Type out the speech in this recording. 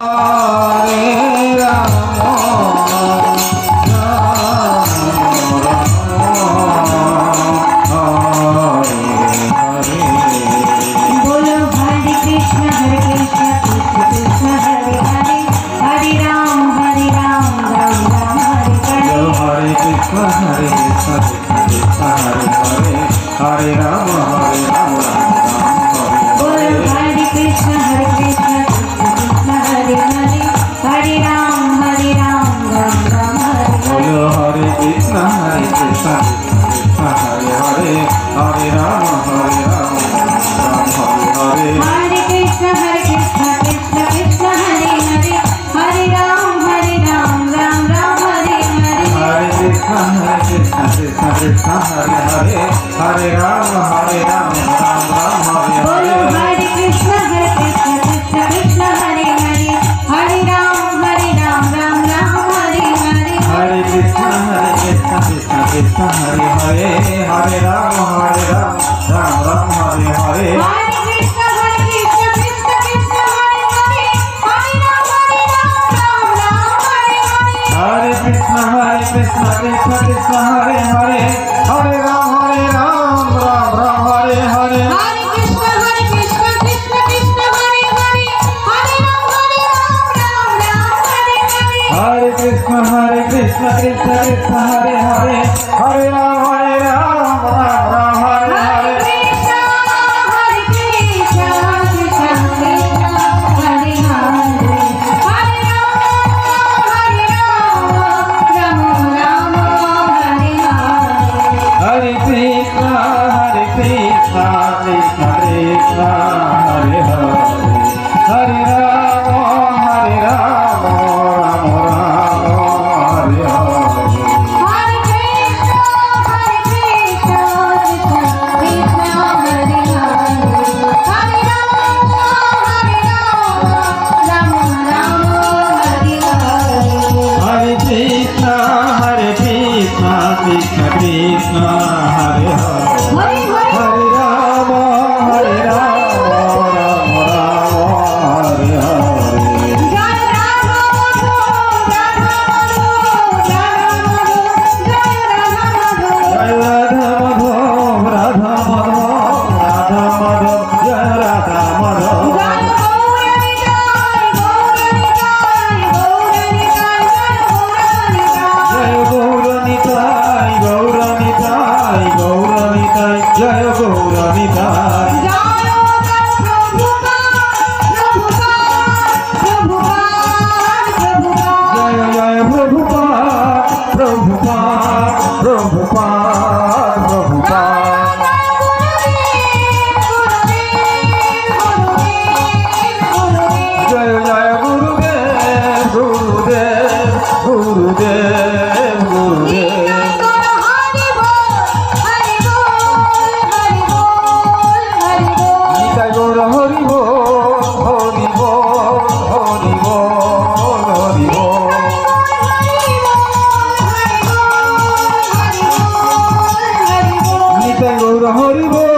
Hare Rama, Hare Rama, Hare Krishna, Hare Krishna, Krishna Hare Hare, Hare Rama, Ram Ram, Hare Hare. Hare Krishna, Hare Krishna, Krishna Hare Hare, Hare Rama, Ram Hare Hare. Hare Krishna, Hare Krishna, Krishna Krishna Hare Hare, Hare Rama, Ram Ram, Hare Hare. Hare Krishna, Hare Krishna, Krishna Krishna Hare Hare, Hare Rama, Ram Ram, Hare Hare. Hare Krishna, Hare Krishna, Krishna Krishna Hare Hare, Hare Rama, Ram Ram, Hare Hare. Hare Krishna, Hare Krishna, Krishna Krishna Hare Hare, Hare Rama, Ram Ram, Hare Hare. Hare Krishna, Hare Krishna, Krishna Krishna Hare Hare, Hare Rama, Ram Ram, Hare Hare. Hare Krishna, Hare Krishna, Krishna Krishna Hare Hare, Hare Rama, Ram Ram, Hare Hare. Hare Krishna, Hare Krishna, Krishna Krishna Hare Hare, Hare Rama, Ram Hare Hare. Hare Krishna, Hare Krishna, Krishna Krishna Hare Hare, Hare Rama, Ram Hare Hare. Hare Krishna, Hare Krishna, Krishna Krishna Hare Hare, Hare Rama, Ram Hare Hare. Hare Krishna, Hare Krishna, Krishna Krishna Hare Hare, Hare Rama, Ram Hare Hare. Hare Krishna, Hare Krishna, Krishna Krishna Hare Hare, Hare Rama, Ram Hare Hare. Hare Krishna, Hare Krishna, Krishna Krishna Hare Hare, Hare Rama, Ram Hare Hare. Jai Radha Madhav, Radha Madhav, Jai Radha Madhav. Jai Gauranitai, Gauranitai, Gauranitai, Jai Gauranitai. Jai Prabhupada, Prabhupada, Prabhupada, Prabhupada. Jai Jai Gurudev, Gurudev, Gurudev, Gurudev. Nitai Gaur Hari Bol, Hari Bol, Hari Bol, Hari Bol. Nitai Gaur Hari Bol.